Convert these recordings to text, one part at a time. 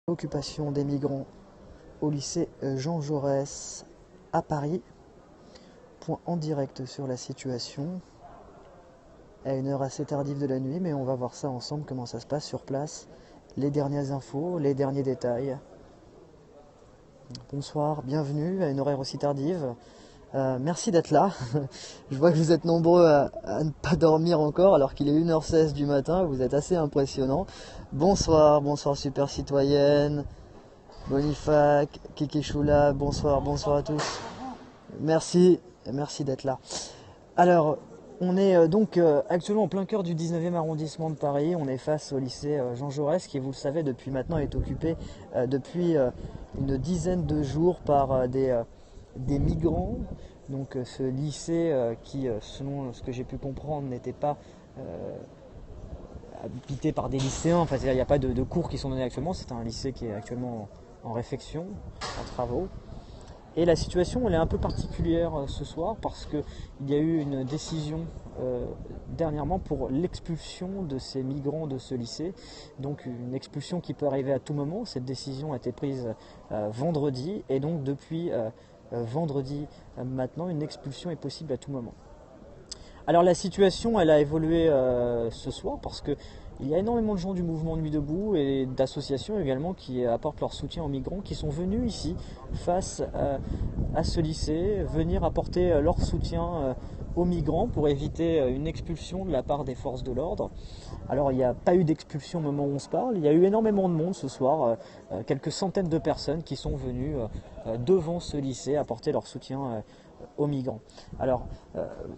L'occupation des migrants au lycée Jean Jaurès à Paris. Point en direct sur la situation à une heure assez tardive de la nuit, mais on va voir ça ensemble, comment ça se passe sur place, les dernières infos, les derniers détails. Bonsoir, bienvenue à une horaire aussi tardive. Merci d'être là. Je vois que vous êtes nombreux à ne pas dormir encore alors qu'il est 1h16 du matin, vous êtes assez impressionnants. Bonsoir super citoyenne, Bonifac, Kiki Choula, bonsoir à tous. Merci d'être là. Alors, on est donc actuellement en plein cœur du 19e arrondissement de Paris. On est face au lycée Jean Jaurès qui, vous le savez, depuis maintenant est occupé depuis une dizaine de jours par des migrants. Donc ce lycée qui, selon ce que j'ai pu comprendre, n'était pas habité par des lycéens. Enfin, il n'y a pas de cours qui sont donnés actuellement. C'est un lycée qui est actuellement en réfection, en travaux. Et la situation elle est un peu particulière ce soir parce qu'il y a eu une décision dernièrement pour l'expulsion de ces migrants de ce lycée. Donc une expulsion qui peut arriver à tout moment. Cette décision a été prise vendredi et donc depuis vendredi maintenant une expulsion est possible à tout moment. Alors la situation elle a évolué ce soir parce que il y a énormément de gens du mouvement Nuit Debout et d'associations également qui apportent leur soutien aux migrants qui sont venus ici face à ce lycée, venir apporter leur soutien aux migrants pour éviter une expulsion de la part des forces de l'ordre. Alors il n'y a pas eu d'expulsion au moment où on se parle, il y a eu énormément de monde ce soir, quelques centaines de personnes qui sont venues devant ce lycée apporter leur soutien aux migrants. Alors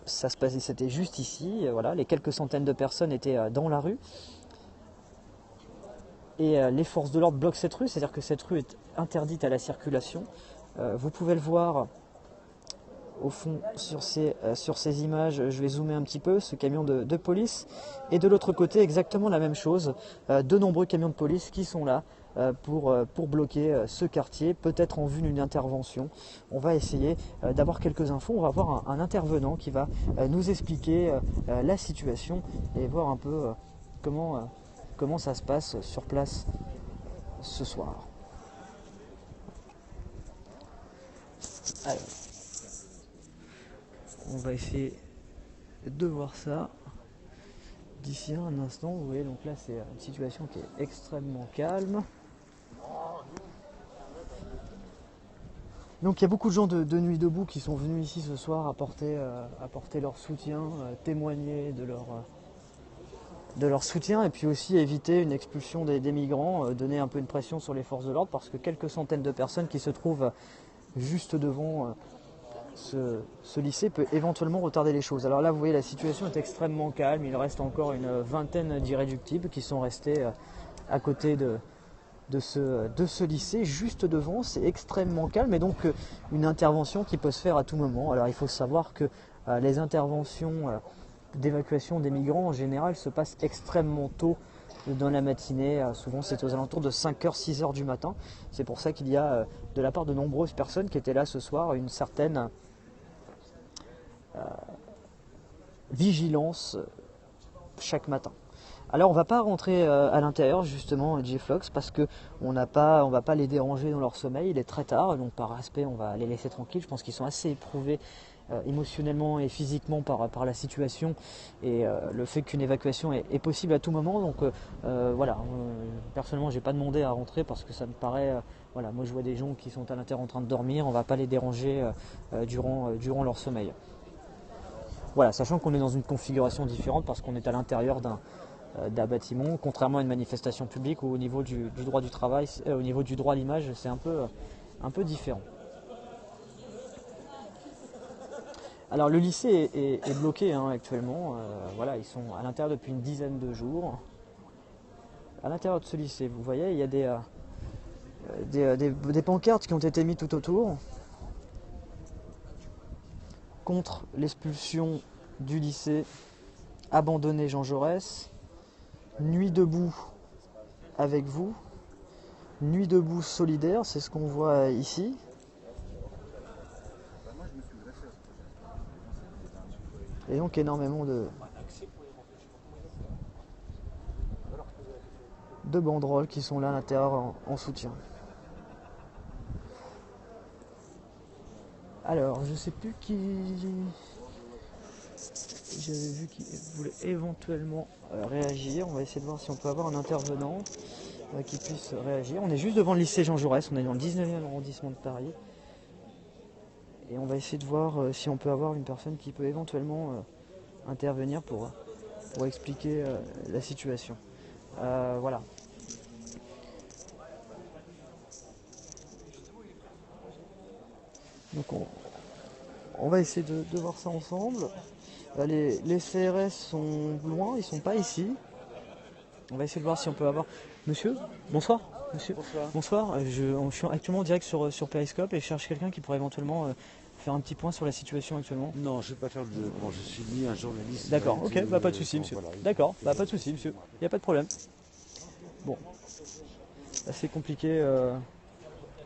ça se passait, c'était juste ici, voilà, les quelques centaines de personnes étaient dans la rue et les forces de l'ordre bloquent cette rue, c'est-à-dire que cette rue est interdite à la circulation. Vous pouvez le voir au fond sur ces images, je vais zoomer un petit peu, ce camion de police, et de l'autre côté exactement la même chose, de nombreux camions de police qui sont là pour bloquer ce quartier, peut-être en vue d'une intervention. On va essayer d'avoir quelques infos, on va voir un intervenant qui va nous expliquer la situation et voir un peu comment ça se passe sur place ce soir. Alors, on va essayer de voir ça d'ici un instant. Vous voyez, donc là c'est une situation qui est extrêmement calme. Donc il y a beaucoup de gens de Nuit Debout qui sont venus ici ce soir apporter leur soutien, témoigner de leur soutien et puis aussi éviter une expulsion des migrants, donner un peu une pression sur les forces de l'ordre parce que quelques centaines de personnes qui se trouvent juste devant ce lycée peut éventuellement retarder les choses. Alors là vous voyez la situation est extrêmement calme, il reste encore une vingtaine d'irréductibles qui sont restés à côté de ce lycée, juste devant, c'est extrêmement calme et donc une intervention qui peut se faire à tout moment. Alors il faut savoir que les interventions d'évacuation des migrants en général se passent extrêmement tôt dans la matinée, souvent c'est aux alentours de 5h, 6h du matin. C'est pour ça qu'il y a de la part de nombreuses personnes qui étaient là ce soir une certaine vigilance chaque matin. Alors on va pas rentrer à l'intérieur justement J-Flox parce que on va pas les déranger dans leur sommeil, il est très tard, donc par respect on va les laisser tranquilles. Je pense qu'ils sont assez éprouvés émotionnellement et physiquement par la situation et le fait qu'une évacuation est possible à tout moment. Donc voilà, personnellement j'ai pas demandé à rentrer parce que ça me paraît, voilà, moi je vois des gens qui sont à l'intérieur en train de dormir, on va pas les déranger durant leur sommeil. Voilà, sachant qu'on est dans une configuration différente parce qu'on est à l'intérieur d'un bâtiment, contrairement à une manifestation publique où au niveau du droit du travail, au niveau du droit à l'image, c'est un peu différent. Alors le lycée est bloqué actuellement, voilà, ils sont à l'intérieur depuis une dizaine de jours. À l'intérieur de ce lycée, vous voyez, il y a des pancartes qui ont été mises tout autour contre l'expulsion du lycée abandonné Jean Jaurès. Nuit debout avec vous, Nuit debout solidaire, c'est ce qu'on voit ici. Et donc énormément deux banderoles qui sont là à l'intérieur en soutien. Alors, je sais plus qui. J'avais vu qu'il voulait éventuellement réagir. On va essayer de voir si on peut avoir un intervenant qui puisse réagir. On est juste devant le lycée Jean Jaurès, on est dans le 19e arrondissement de Paris. Et on va essayer de voir si on peut avoir une personne qui peut éventuellement intervenir pour expliquer la situation. Voilà. Donc on va essayer de voir ça ensemble. Les CRS sont loin, ils sont pas ici. On va essayer de voir si on peut avoir... Monsieur, bonsoir. Monsieur. Bonsoir. Bonsoir, je suis actuellement en direct sur Periscope et je cherche quelqu'un qui pourrait éventuellement faire un petit point sur la situation actuellement. Non, je ne vais pas faire le... Bon, je suis ni un journaliste... D'accord, ok, pas de souci, monsieur. Voilà. D'accord, pas de souci, monsieur. Il n'y a pas de problème. Bon, c'est compliqué.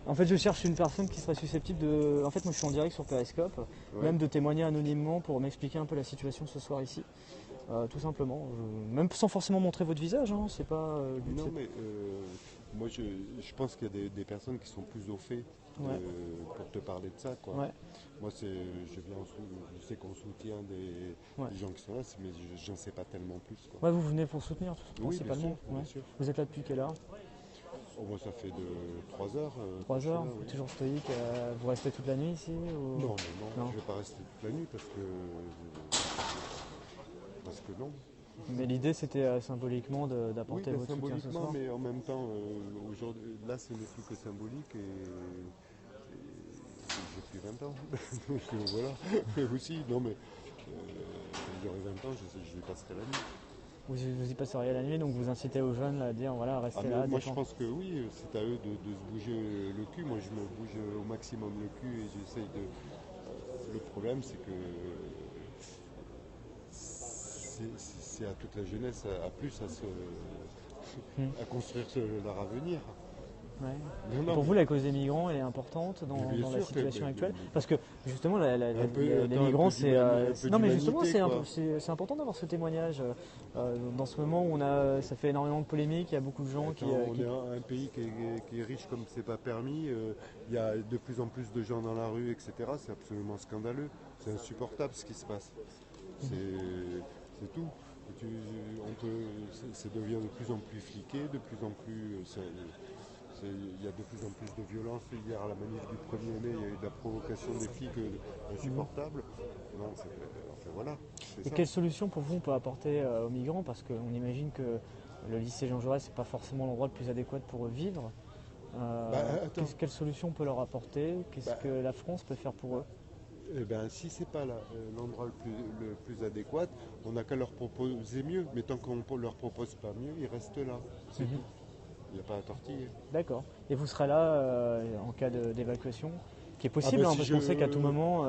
En fait, je cherche une personne qui serait susceptible de... En fait, moi, je suis en direct sur Periscope, même de témoigner anonymement pour m'expliquer un peu la situation ce soir ici. Tout simplement. Même sans forcément montrer votre visage, hein, c'est pas... non, mais moi, je pense qu'il y a des personnes qui sont plus au fait pour te parler de ça, quoi. Ouais. Moi, je sais qu'on soutient des gens qui sont là, mais je n'en sais pas tellement plus, quoi. Ouais, vous venez pour soutenir, principalement. Bien sûr. Vous êtes là depuis quelle heure? Moi, ça fait 3 heures. 3 heures, là, oui. toujours stoïque. Vous restez toute la nuit ici ou... Non, je ne vais pas rester toute la nuit parce que non. Mais l'idée, c'était symboliquement d'apporter votre soutien ce soir. Mais en même temps, aujourd'hui, là, ce n'est plus que symbolique et j'ai plus 20 ans. Donc voilà, mais aussi, non mais j'aurai 20 ans, je passerai la nuit. Vous y passeriez la nuit, donc vous incitez aux jeunes à dire voilà, restez là. Moi je pense que oui, c'est à eux de se bouger le cul. Moi je me bouge au maximum le cul et j'essaye de... Le problème c'est que c'est à toute la jeunesse, à plus à construire leur avenir. Ouais. Pour vous, la cause des migrants, elle est importante dans la situation actuelle, parce que justement, les migrants, c'est... non, mais justement, c'est important d'avoir ce témoignage. Dans ce moment où ça fait énormément de polémiques, il y a beaucoup de gens on est un pays qui est riche comme c'est pas permis. Il y a de plus en plus de gens dans la rue, etc. C'est absolument scandaleux. C'est insupportable ce qui se passe. C'est tout. Ça devient de plus en plus fliqué, de plus en plus... il y a de plus en plus de violence. Hier, à la manif du 1er mai, il y a eu de la provocation des flics insupportable. Non, enfin, voilà. Et quelle solution pour vous on peut apporter aux migrants? Parce qu'on imagine que le lycée Jean Jaurès, c'est pas forcément l'endroit le plus adéquat pour vivre. Quelle solution on peut leur apporter? Qu'est-ce que la France peut faire pour eux? Si c'est pas l'endroit le plus adéquat, on n'a qu'à leur proposer mieux. Mais tant qu'on ne leur propose pas mieux, ils restent là. C'est tout. Il n'y a pas à tortiller. D'accord. Et vous serez là en cas d'évacuation, qui est possible, parce qu'on sait qu'à tout moment,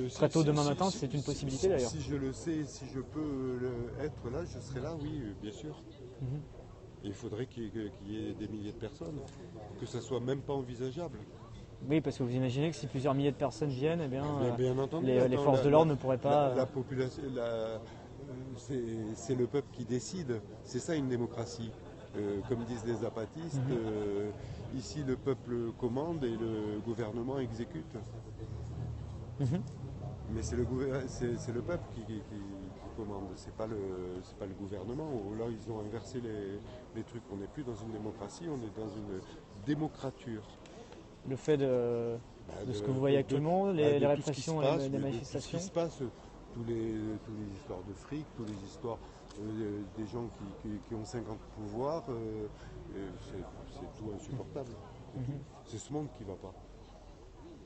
très tôt demain matin, c'est une possibilité d'ailleurs. Si je le sais, si je peux être là, je serai là, oui, bien sûr. Et il faudrait qu'il y ait des milliers de personnes, que ça soit même pas envisageable. Oui, parce que vous imaginez que si plusieurs milliers de personnes viennent, eh bien, entendu, les forces de l'ordre ne pourraient pas... La population, c'est le peuple qui décide. C'est ça une démocratie. Comme disent les zapatistes, ici le peuple commande et le gouvernement exécute. Mais c'est le peuple qui commande, c'est pas le gouvernement. Là, ils ont inversé les trucs. On n'est plus dans une démocratie, on est dans une démocrature. Le fait de ce que vous voyez actuellement, les répressions, les manifestations. Tout ce qui se passe, tous les histoires de fric, toutes les histoires des gens qui ont 50 pouvoirs, c'est tout insupportable. C'est ce monde qui ne va pas.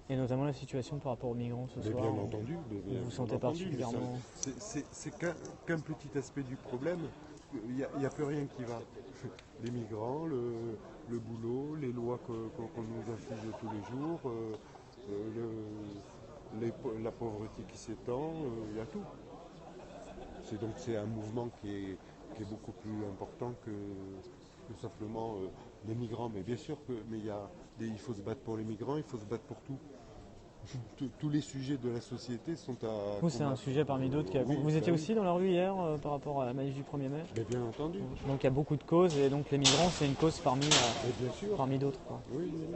Et notamment la situation par rapport aux migrants ce soir. Bien entendu. Vous vous sentez particulièrement... C'est qu'un petit aspect du problème. Il n'y a plus rien qui va. Les migrants, le boulot, les lois qu'on nous inflige tous les jours, la pauvreté qui s'étend, il y a tout. Donc c'est un mouvement qui est beaucoup plus important que simplement les migrants. Mais bien sûr il faut se battre pour les migrants, il faut se battre pour tout. tous les sujets de la société sont à Vous, c'est un combattre. sujet parmi d'autres. Oui, Vous étiez bah oui. aussi dans la rue hier par rapport à la manif du 1er mai. Mais bien entendu. Donc il y a beaucoup de causes et donc les migrants, c'est une cause Et bien sûr. parmi d'autres, quoi. Oui, oui, oui.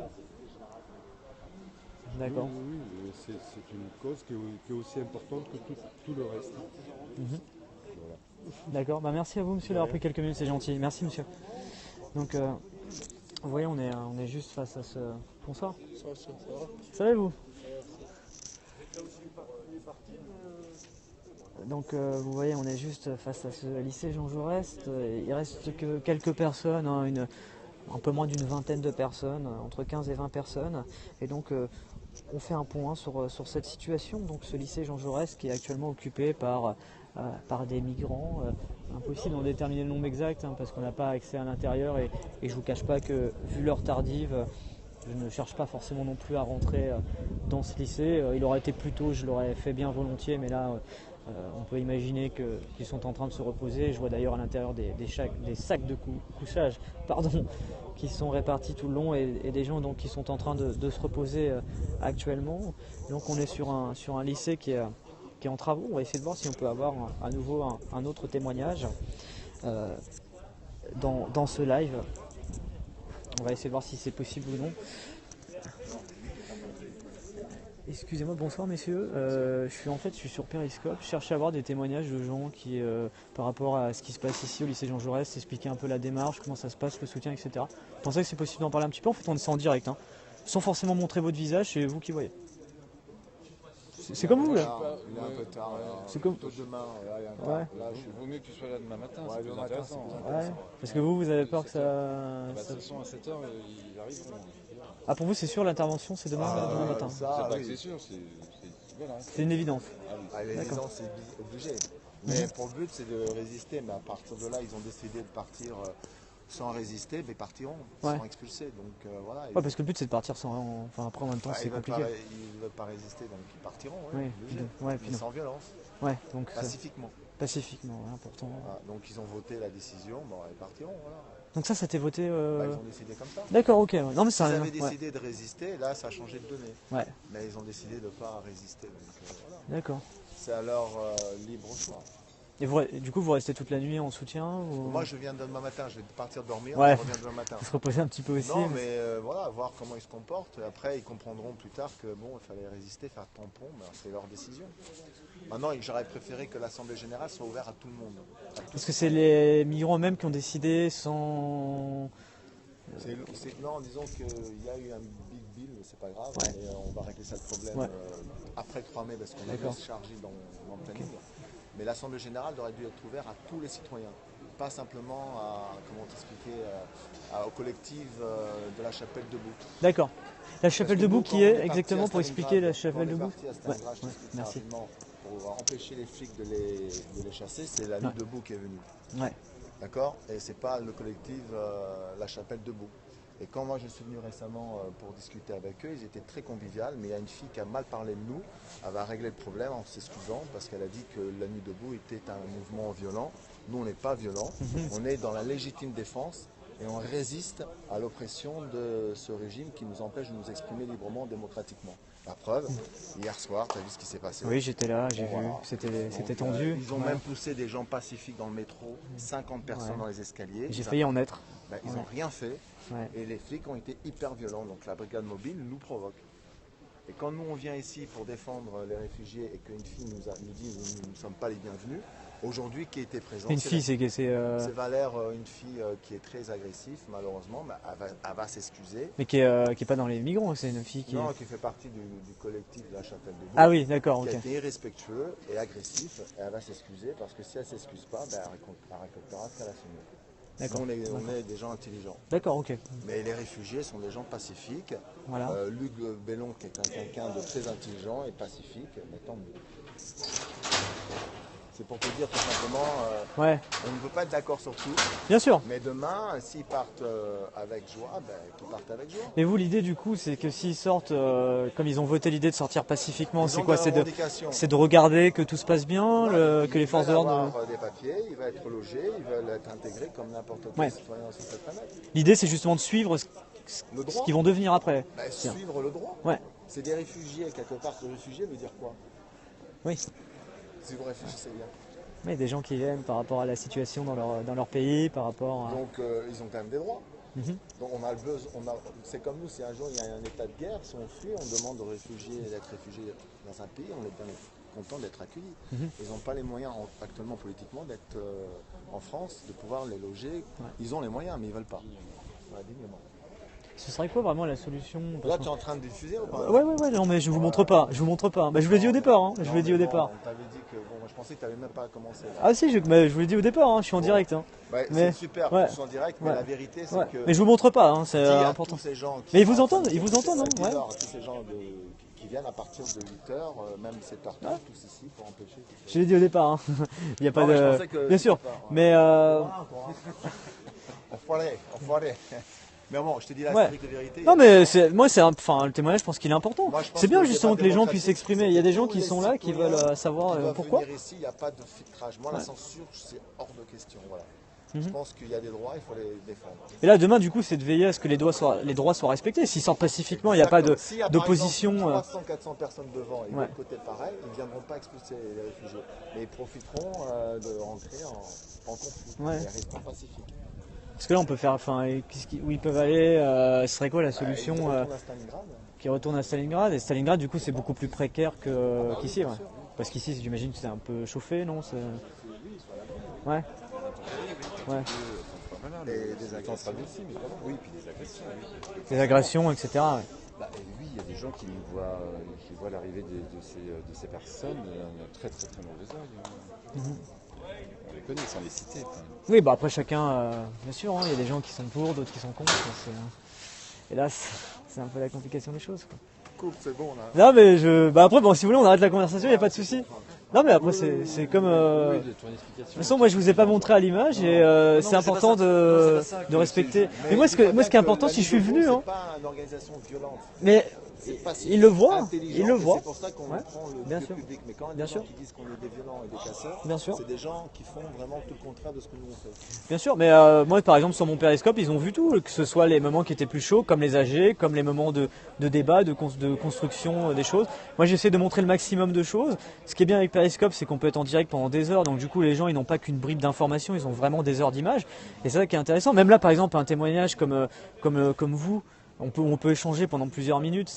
D'accord. Oui, oui, oui. C'est une cause qui est aussi importante que tout le reste. Mhm. Voilà. D'accord. Bah, merci à vous, monsieur, d'avoir pris quelques minutes, c'est gentil. Merci, monsieur. Donc, vous voyez, on est juste face à ce... Bonsoir. Ça va, vous? Donc vous voyez, on est juste face à ce lycée Jean Jaurès. Il reste que quelques personnes, hein, un peu moins d'une vingtaine de personnes, entre 15 et 20 personnes. Et donc on fait un point sur cette situation. Donc ce lycée Jean Jaurès qui est actuellement occupé par des migrants. Impossible d'en déterminer le nombre exact, hein, parce qu'on n'a pas accès à l'intérieur. Et je ne vous cache pas que, vu l'heure tardive, je ne cherche pas forcément non plus à rentrer dans ce lycée. Il aurait été plus tôt, je l'aurais fait bien volontiers, mais là, on peut imaginer qu'ils sont en train de se reposer. Je vois d'ailleurs à l'intérieur des sacs de couchage qui sont répartis tout le long et des gens donc, qui sont en train de se reposer actuellement. Donc on est sur un lycée qui est en travaux. On va essayer de voir si on peut avoir à nouveau un autre témoignage dans ce live. On va essayer de voir si c'est possible ou non. Excusez-moi, bonsoir messieurs. Je suis sur Periscope. Je cherche à avoir des témoignages de gens qui, par rapport à ce qui se passe ici au lycée Jean Jaurès, expliquer un peu la démarche, comment ça se passe, le soutien, etc. Vous pensez que c'est possible d'en parler un petit peu? En fait, on est ça en direct, hein, sans forcément montrer votre visage, c'est vous qui voyez. C'est comme vous là. Il est un peu tard. C'est comme. Plutôt demain. Là, il y a un Ouais. tard. Là, je... Vaut mieux que tu sois là demain matin, Ouais, c'est plus demain matin, intéressant. c'est plus Hein. intéressant. Ouais. Parce que vous avez peur que ça. Bah, de toute façon, à 7h, ils arriveront. Ah, pour vous, c'est sûr, l'intervention, c'est demain matin. C'est Ça, pas oui. que c'est sûr, c'est voilà. C'est une évidence. Les D'accord. gens, c'est obligé. Mais pour le but, c'est de résister. Mais à partir de là, ils ont décidé de partir sans résister, mais partiront, Ouais. sans expulser. Donc voilà. Ouais, parce que le but, c'est de partir sans. Enfin, après, en même temps, c'est Ils ne compliqué. veulent pas résister, donc ils partiront. Oui, Ouais, obligés. ouais, puis Mais non. sans violence, Ouais, donc pacifiquement. pacifiquement, ouais, important. Voilà. Donc ils ont voté la décision, bon, ils partiront. Voilà. Donc ça été voté. Bah, ils ont décidé comme ça. D'accord, ok. Ouais. Non, mais S'ils c'est avaient ouais. décidé de résister, là, ça a changé de données. Ouais, Mais ils ont décidé de ne pas résister. Donc voilà. d'accord. C'est à leur libre choix. Et du coup, vous restez toute la nuit en soutien ou... Moi, je viens demain matin, je vais partir dormir, Ouais. je reviens demain matin. Faut se reposer un petit peu aussi. Non, mais voilà, voir comment ils se comportent. Après, ils comprendront plus tard que bon, il fallait résister, faire tampon, ben, c'est leur décision. Maintenant, j'aurais préféré que l'Assemblée Générale soit ouverte à tout le monde. Parce que c'est les migrants eux-mêmes qui ont décidé sans. Non, disons qu'il y a eu un big bill, mais c'est pas grave. Ouais. Et, on va régler ça le problème Ouais. après le 3 mai parce qu'on D'accord. est chargé dans le planning. Mais l'Assemblée Générale aurait dû être ouverte à tous les citoyens. Pas simplement à, comment t'expliquer, au collectif de la Chapelle debout. D'accord. La chapelle Parce que debout nous, qui quand on est parti exactement à pour expliquer la Stalingrad, chapelle quand debout. on est parti à Stalingrad, je t'explique ça merci. rapidement, pour empêcher les flics de les chasser, c'est la nuit debout qui est venue. Ouais. D'accord? Et c'est pas le collectif La Chapelle debout. Et quand moi je suis venu récemment pour discuter avec eux, ils étaient très conviviaux, mais il y a une fille qui a mal parlé de nous, elle va régler le problème en s'excusant parce qu'elle a dit que la nuit debout était un mouvement violent. Nous on n'est pas violent, on est dans la légitime défense et on résiste à l'oppression de ce régime qui nous empêche de nous exprimer librement, démocratiquement. La preuve, hier soir, tu as vu ce qui s'est passé? Oui, j'étais là, j'ai vu. Voilà. C'était Donc, tendu. ils ont Ouais. même poussé des gens pacifiques dans le métro, 50 personnes Ouais. dans les escaliers. J'ai failli en être. Ben, ils Ouais. n'ont rien fait. Ouais. Et les flics ont été hyper violents, donc la brigade mobile nous provoque. Et quand nous on vient ici pour défendre les réfugiés et qu'une fille nous dit nous ne sommes pas les bienvenus, aujourd'hui qui était présente, Une fille, c'est que c'est. c'est Valère, une fille qui est très agressive malheureusement, mais elle va s'excuser. Mais qui est pas dans les migrants, c'est une fille qui. Non, qui fait partie du collectif de la Chapelle de Bourg, Ah oui, d'accord, qui ok. a été irrespectueux et agressif, et elle va s'excuser parce que si elle ne s'excuse pas, ben, elle récoltera ce qu'elle a semé. D'accord. On est des gens intelligents. D'accord, ok. Mais les réfugiés sont des gens pacifiques. Voilà. Luc Bellon, qui est quelqu'un de très intelligent et pacifique, mais tant mieux. C'est pour te dire tout simplement, Ouais, on ne peut pas être d'accord sur tout, bien sûr. mais demain, s'ils partent avec joie, ben, qu'ils partent avec joie. Mais vous, l'idée du coup, c'est que s'ils sortent, comme ils ont voté l'idée de sortir pacifiquement, Ils c'est ont quoi? des revendications. C'est de regarder que tout se passe bien, Voilà, que les forces de Ils l'ordre. veulent avoir des papiers, ils veulent être logés, ils veulent être intégrés comme n'importe quel Ouais. citoyen sur cette planète. L'idée, c'est justement de suivre Le ce droit qu'ils vont devenir après. Bah, Tiens. suivre le droit. Ouais. C'est des réfugiés, quelque part. Que réfugié veut dire quoi? Oui. Si vous réfléchissez bien. Oui, des gens qui viennent par rapport à la situation dans leur pays, par rapport à... Donc ils ont quand même des droits. Mhm. Donc on a le besoin, c'est comme nous, si un jour il y a un état de guerre, si on fuit, on demande aux réfugiés d'être réfugiés dans un pays, on est bien content d'être accueillis. Mhm. Ils n'ont pas les moyens actuellement politiquement d'être en France, de pouvoir les loger. Ouais. Ils ont les moyens, mais ils ne veulent pas. Voilà, dignement. Ce serait quoi vraiment la solution? Là, tu es en train de diffuser ou pas? Ouais, non, mais je vous montre pas. Je vous montre pas. Bah, je vous l'ai dit au départ. Hein. Je vous l'ai dit au départ. On t'avait dit que. Bon, moi, je pensais que tu n'avais même pas commencé. Là. Ah si, mais je vous l'ai dit au départ. Hein. Je suis en direct. Hein. Bah, Mais- c'est super, ouais. que tu sois en direct, mais Ouais. la vérité, c'est Ouais. que. Mais je vous montre pas. Hein. C'est dis à important. tous ces gens qui Mais ils sont vous en train entendent, de- ils vous entendent, hein, ouais. dis-leur à tous ces gens qui viennent à partir de 8h, même 7h30, Ouais. tous ici pour empêcher. Je l'ai dit au départ. Hein. Il n'y a pas Non, mais je de. pensais que- Bien sûr. Ouais. Mais Enfoiré. Mais bon, je te dis la Ouais. stricte vérité. non, mais moi, enfin, le témoignage, je pense qu'il est important. Moi, je pense C'est bien que le justement débat que les gens démocratique, puissent s'exprimer. Il y a des gens tous qui les sont là, qui citoyens veulent savoir qui doivent pourquoi. venir ici, il n'y a pas de filtrage. Moi, la Ouais. censure, c'est hors de question. Voilà. Mhm. Je pense qu'il y a des droits, il faut les défendre. Et là, demain, du coup, c'est de veiller à ce que les droits soient respectés. S'ils sortent pacifiquement, il n'y a pas Exactement. S'il y a, par d'opposition. exemple, 300, 400 personnes devant et de Ouais. l'autre côté pareil, ils ne viendront pas expulser les réfugiés. Mais ils profiteront de rentrer en conflit. Ouais. Ils resteront pacifiques. Parce que là, on peut faire. Enfin, où ils peuvent aller ce serait quoi la solution Ils retournent à Stalingrad. qui retourne à Stalingrad? Et Stalingrad, du coup, c'est beaucoup plus précaire qu'ici. bien Ouais. sûr. Parce qu'ici, j'imagine que c'est un peu chauffé, non? Ouais. Ouais. Des agressions. Aussi, mais quand même. Oui, puis des agressions. Oui. Des agressions, etc. Ouais. Bah, et oui, il y a des gens qui voient l'arrivée de ces personnes un très très très mauvais œil. Mhm. On les connaît sans les citer. Enfin. Oui, bah après chacun, bien sûr, hein, il y a des gens qui sont pour, d'autres qui sont contre. Et là, c'est un peu la complication des choses. Quoi. Coupe, c'est bon là. Non, mais bah après, bon, si vous voulez, on arrête la conversation, il n'y a pas de souci. Non, mais après, c'est comme. Oui, de ton De explication. toute façon, moi, je vous ai pas montré à l'image et c'est important de respecter. Mais moi, ce qui est important, si je suis venu, hein, C'est pas une organisation violente. mais C'est pacifique, il le voit, intelligent, il le et voit. C'est pour ça qu'on Ouais, prend le bien lieu sûr. public. Mais quand il y a Bien des gens sûr. qui disent qu'on est des violents et des casseurs, Bien sûr. c'est des gens qui font vraiment tout le contraire de ce que nous on fait. Bien sûr, mais moi par exemple sur mon périscope, ils ont vu tout, que ce soit les moments qui étaient plus chauds, comme les AG, comme les moments de débat, de construction des choses. Moi j'essaie de montrer le maximum de choses. Ce qui est bien avec Periscope, c'est qu'on peut être en direct pendant des heures, donc du coup les gens ils n'ont pas qu'une bribe d'information, ils ont vraiment des heures d'image. Et c'est ça qui est intéressant. Même là par exemple un témoignage comme vous. On peut échanger pendant plusieurs minutes,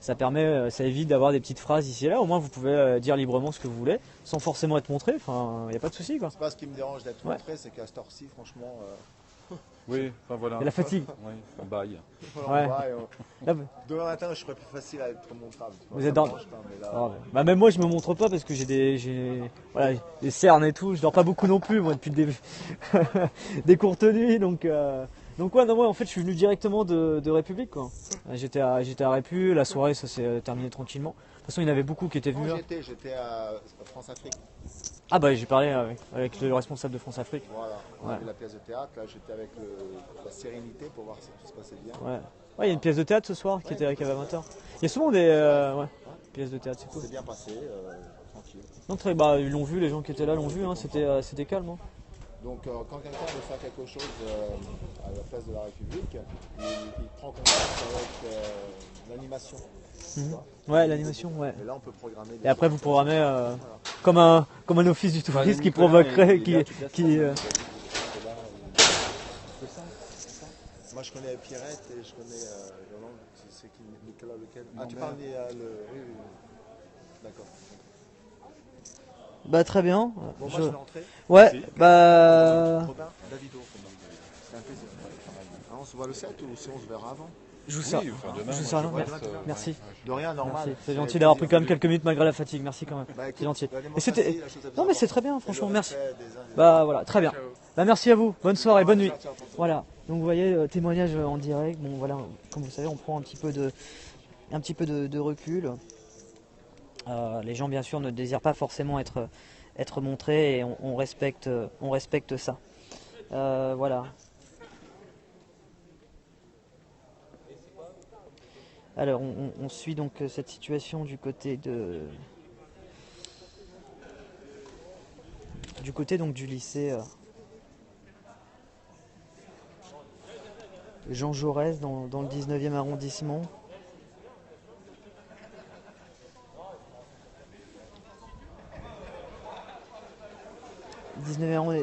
ça permet, ça évite d'avoir des petites phrases ici et là, au moins vous pouvez dire librement ce que vous voulez, sans forcément être montré, enfin il n'y a pas de souci quoi. C'est pas ce qui me dérange d'être Ouais. montré, c'est qu'à cette heure-ci, franchement, Oui, enfin voilà. Et la fatigue. Oui, on baille. Ouais. on va et on- Là, demain matin, je serai plus facile à être montrable. tu vois, Vous ça êtes dans- me dérange pas, mais là- Ah ouais. Bah même moi je me montre pas parce que j'ai voilà, des cernes et tout, je dors pas beaucoup non plus moi depuis le début. Des courtes nuits donc ouais non moi en fait je suis venu directement de République quoi. J'étais à Répu, la soirée ça s'est terminé tranquillement. De toute façon il y en avait beaucoup qui étaient venus. Quand Là. j'étais à France-Afrique, Ah bah j'ai parlé avec le responsable de France Afrique. voilà, on Ouais. a vu la pièce de théâtre, là j'étais avec la sérénité pour voir si tout se passait bien. Ouais. Ouais, il y a une pièce de théâtre ce soir qui était avec Ava 20h. Il y a souvent des pièces de théâtre, c'est cool. C'est bien passé, tranquille. Non, ils l'ont vu, les gens qui étaient là l'ont vu, hein, c'était calme. Hein. Donc quand quelqu'un veut faire quelque chose à la place de la République, il prend contact avec l'animation. tu Mhm. vois. Ouais, l'animation, ouais. Et là on peut programmer des Et après vous choses. programmez Voilà. comme un office du tourisme qui provoquerait, Moi je connais Pierrette et je connais Yolande, c'est qui Nicolas lequel. Ah tu Lambert. parles oui. D'accord. Bah très bien. Bon moi je vais rentrer. Ouais, bah Robin, Davido. C'est un plaisir. Ah, on se voit le 7 ou si on se verra avant? je vous sers. Oui, enfin, demain, Je vous moi, sers je rien. reste, Merci. Merci. De rien, normal. Merci. C'est gentil d'avoir pris quand même quelques minutes malgré la fatigue. Merci quand même. Bah, écoute, C'est gentil. la Et démocratie, c'était. la chose la plus Non mais importante, c'est très bien, c'est franchement, le merci. respect des uns et des Bah voilà, très bien. Ciao. Bah merci à vous. Bonne soirée, bonne nuit. Ciao, ciao, ciao. Voilà. Donc vous voyez, témoignage en direct. Bon voilà, comme vous savez, on prend un petit peu de recul. Les gens bien sûr ne désirent pas forcément être montrés et on respecte ça. Voilà. Alors on suit donc cette situation du côté donc du lycée Jean Jaurès dans le 19e arrondissement.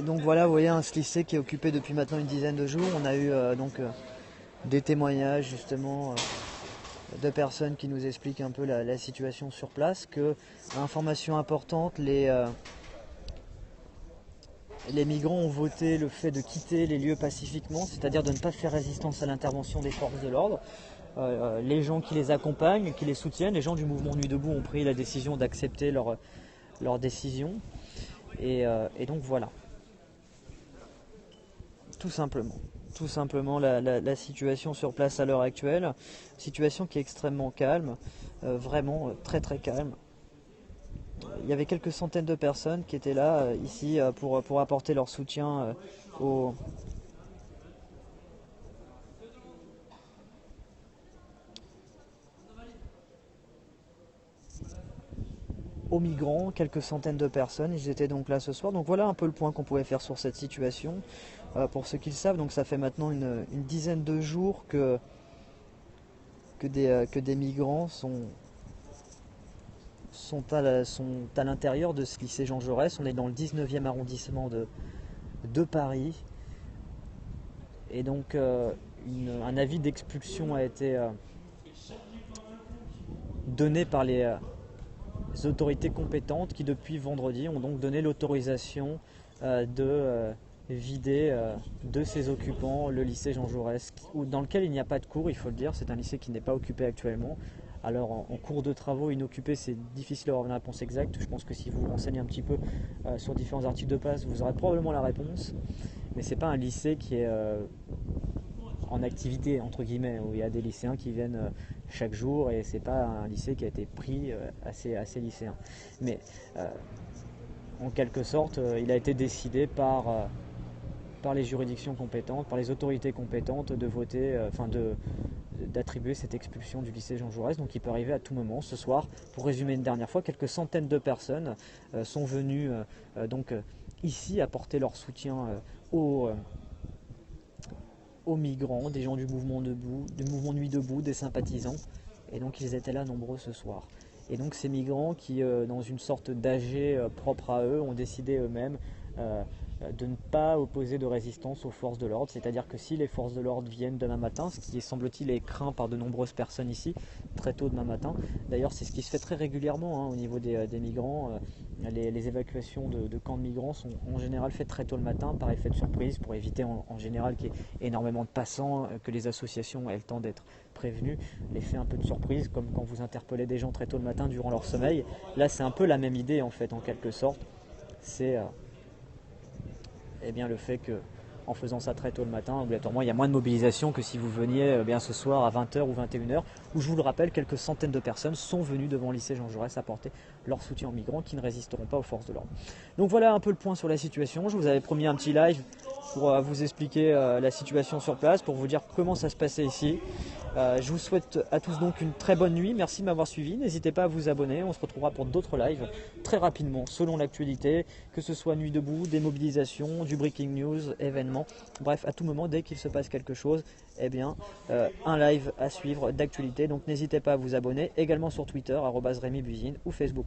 Donc voilà, vous voyez ce lycée qui est occupé depuis maintenant une dizaine de jours. On a eu des témoignages justement de personnes qui nous expliquent un peu la situation sur place. Information importante, les migrants ont voté le fait de quitter les lieux pacifiquement, c'est-à-dire de ne pas faire résistance à l'intervention des forces de l'ordre. Les gens qui les accompagnent, qui les soutiennent, les gens du mouvement Nuit debout ont pris la décision d'accepter leur décision. Et donc voilà, tout simplement la situation sur place à l'heure actuelle, situation qui est extrêmement calme, vraiment très très calme. Il y avait quelques centaines de personnes qui étaient là ici pour apporter leur soutien aux migrants, quelques centaines de personnes, ils étaient donc là ce soir. Donc voilà un peu le point qu'on pouvait faire sur cette situation. Pour ceux qui le savent, donc ça fait maintenant une dizaine de jours que des migrants sont à l'intérieur de ce lycée Jean Jaurès. On est dans le 19e arrondissement de Paris. Et donc un avis d'expulsion a été donné par les autorités compétentes qui depuis vendredi ont donc donné l'autorisation de vider de ses occupants le lycée Jean Jaurès, dans lequel il n'y a pas de cours, il faut le dire. C'est un lycée qui n'est pas occupé actuellement. Alors en cours de travaux inoccupés, c'est difficile d'avoir une réponse exacte. Je pense que si vous vous renseignez un petit peu sur différents articles de presse, vous aurez probablement la réponse. Mais c'est pas un lycée qui est en activité entre guillemets, où il y a des lycéens qui viennent chaque jour, et c'est pas un lycée qui a été pris à ces lycéens. Mais en quelque sorte, il a été décidé par les juridictions compétentes, par les autorités compétentes de voter, d'attribuer cette expulsion du lycée Jean Jaurès, donc il peut arriver à tout moment. Ce soir, pour résumer une dernière fois, quelques centaines de personnes sont venues ici apporter leur soutien aux migrants, des gens du mouvement Nuit debout, des sympathisants, et donc ils étaient là nombreux ce soir. Et donc ces migrants qui, dans une sorte d'AG propre à eux, ont décidé eux-mêmes de ne pas opposer de résistance aux forces de l'ordre. C'est-à-dire que si les forces de l'ordre viennent demain matin, ce qui semble-t-il est craint par de nombreuses personnes ici, très tôt demain matin, d'ailleurs c'est ce qui se fait très régulièrement au niveau des migrants, les évacuations de camps de migrants sont en général faites très tôt le matin par effet de surprise, pour éviter en général qu'il y ait énormément de passants, que les associations aient le temps d'être prévenues. L'effet un peu de surprise, comme quand vous interpellez des gens très tôt le matin durant leur sommeil, là c'est un peu la même idée en fait, en quelque sorte. C'est le fait que, en faisant ça très tôt le matin, obligatoirement il y a moins de mobilisation que si vous veniez ce soir à 20h ou 21h, où je vous le rappelle, quelques centaines de personnes sont venues devant le lycée Jean Jaurès apporter leur soutien aux migrants qui ne résisteront pas aux forces de l'ordre. Donc voilà un peu le point sur la situation. Je vous avais promis un petit live pour vous expliquer la situation sur place, pour vous dire comment ça se passait ici. Je vous souhaite à tous donc une très bonne nuit. Merci de m'avoir suivi. N'hésitez pas à vous abonner. On se retrouvera pour d'autres lives très rapidement, selon l'actualité, que ce soit Nuit debout, des mobilisations, du breaking news, événements. Bref, à tout moment, dès qu'il se passe quelque chose, un live à suivre d'actualité. Donc n'hésitez pas à vous abonner. Également sur Twitter, @RémiBuzine, ou Facebook.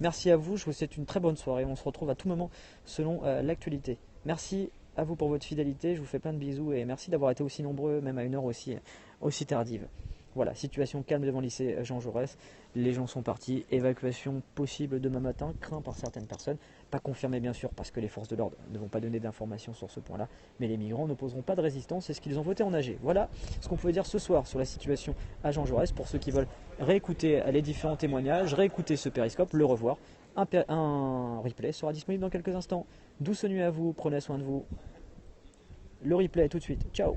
Merci à vous. Je vous souhaite une très bonne soirée. On se retrouve à tout moment selon l'actualité. Merci à vous pour votre fidélité. Je vous fais plein de bisous et merci d'avoir été aussi nombreux, même à une heure aussi tardive. Voilà, situation calme devant le lycée Jean Jaurès. Les gens sont partis. Évacuation possible demain matin, craint par certaines personnes. Pas confirmé bien sûr, parce que les forces de l'ordre ne vont pas donner d'informations sur ce point-là. Mais les migrants n'opposeront pas de résistance. C'est ce qu'ils ont voté en AG. Voilà ce qu'on pouvait dire ce soir sur la situation à Jean Jaurès. Pour ceux qui veulent réécouter les différents témoignages, réécouter ce périscope, le revoir, un replay sera disponible dans quelques instants. Douce nuit à vous, prenez soin de vous. Le replay tout de suite. Ciao.